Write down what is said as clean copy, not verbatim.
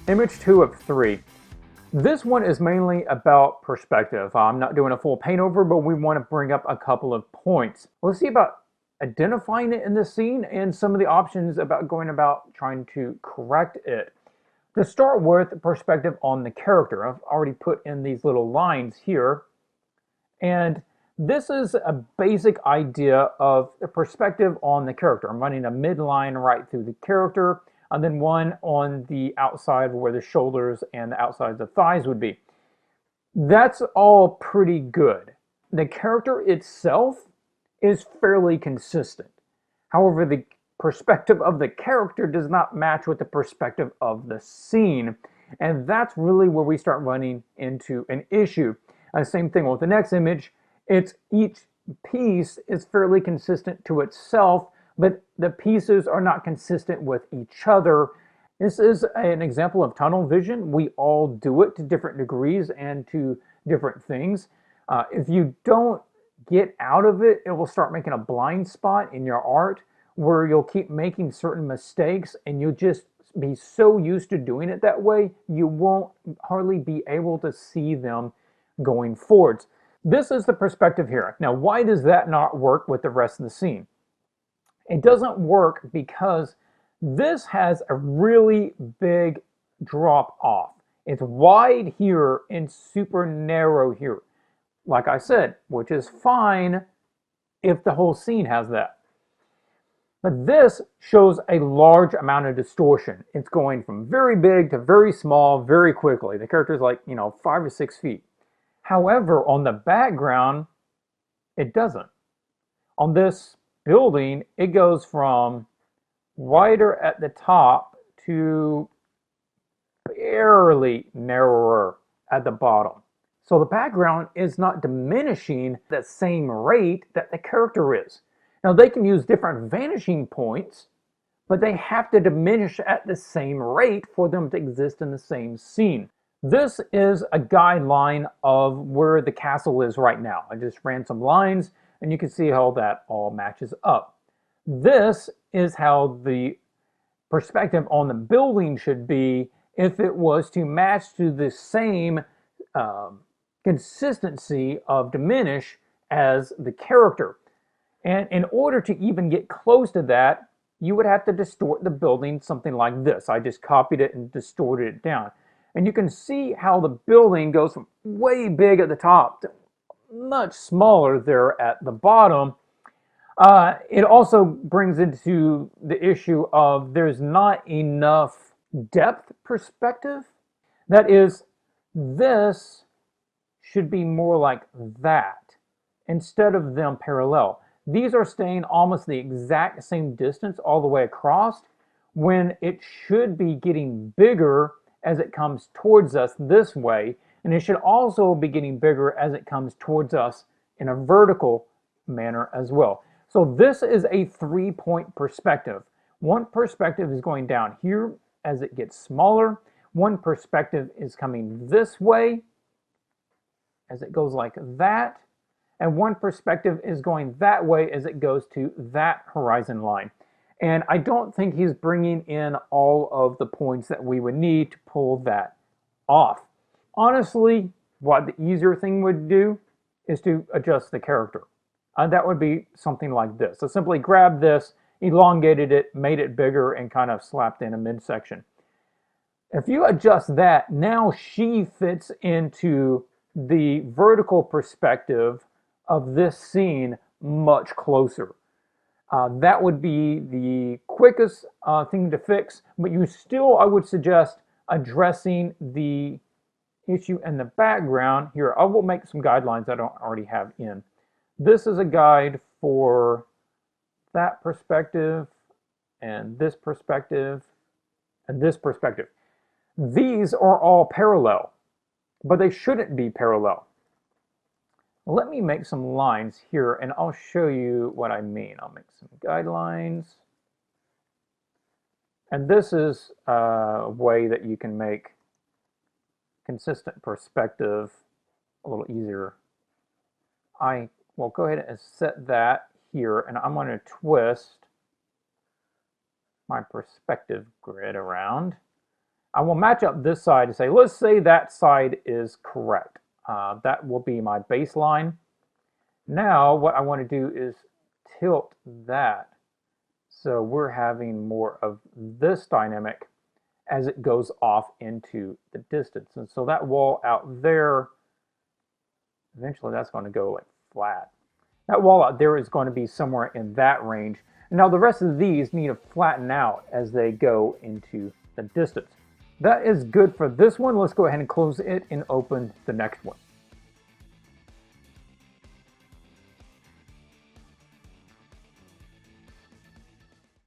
Image 2 of 3. This one is mainly about perspective. I'm not doing a full paint over, but we want to bring up a couple of points. Let's see about identifying it in the scene and some of the options about going about trying to correct it. To start with, perspective on the character. I've already put in these little lines here. And this is a basic idea of the perspective on the character. I'm running a midline right through the character, and then one on the outside where the shoulders and the outside of the thighs would be. That's all pretty good. The character itself is fairly consistent. However, the perspective of the character does not match with the perspective of the scene. And that's really where we start running into an issue. Same thing with the next image. Each piece is fairly consistent to itself, but the pieces are not consistent with each other. This is an example of tunnel vision. We all do it to different degrees and to different things. If you don't get out of it, it will start making a blind spot in your art where you'll keep making certain mistakes and you'll just be so used to doing it that way, you won't hardly be able to see them going forwards. This is the perspective here. Now, why does that not work with the rest of the scene? It doesn't work because this has a really big drop off. It's wide here and super narrow here. Like I said, which is fine if the whole scene has that. But this shows a large amount of distortion. It's going from very big to very small very quickly. The character is like, 5 or 6 feet. However, on the background, it doesn't. On this building, it goes from wider at the top to barely narrower at the bottom. So the background is not diminishing the same rate that the character is. Now they can use different vanishing points, but they have to diminish at the same rate for them to exist in the same scene. This is a guideline of where the castle is right now. I just ran some lines and you can see how that all matches up. This is how the perspective on the building should be if it was to match to the same consistency of diminish as the character. And in order to even get close to that, you would have to distort the building something like this. I just copied it and distorted it down. And you can see how the building goes from way big at the top to much smaller there at the bottom. It also brings into the issue of there's not enough depth perspective. That is, this should be more like that instead of them parallel. These are staying almost the exact same distance all the way across when it should be getting bigger as it comes towards us this way, and it should also be getting bigger as it comes towards us in a vertical manner as well. So this is a 3-point perspective. One perspective is going down here as it gets smaller. One perspective is coming this way as it goes like that. And one perspective is going that way as it goes to that horizon line. And I don't think he's bringing in all of the points that we would need to pull that off. Honestly, what the easier thing would do is to adjust the character. That would be something like this. So simply grab this, elongated it, made it bigger, and kind of slapped in a midsection. If you adjust that, now she fits into the vertical perspective of this scene much closer. That would be the quickest thing to fix, but you still, I would suggest addressing the issue in the background. Here, I will make some guidelines I don't already have in. This is a guide for that perspective, and this perspective, and this perspective. These are all parallel, but they shouldn't be parallel. Let me make some lines here and I'll show you what I mean. I'll make some guidelines. And this is a way that you can make consistent perspective a little easier. I will go ahead and set that here, and I'm going to twist my perspective grid around. I will match up this side and say, let's say that side is correct. That will be my baseline. Now what I want to do is tilt that so we're having more of this dynamic as it goes off into the distance. And so that wall out there, eventually that's going to go like flat. That wall out there is going to be somewhere in that range. Now the rest of these need to flatten out as they go into the distance. That is good for this one. Let's go ahead and close it and open the next one.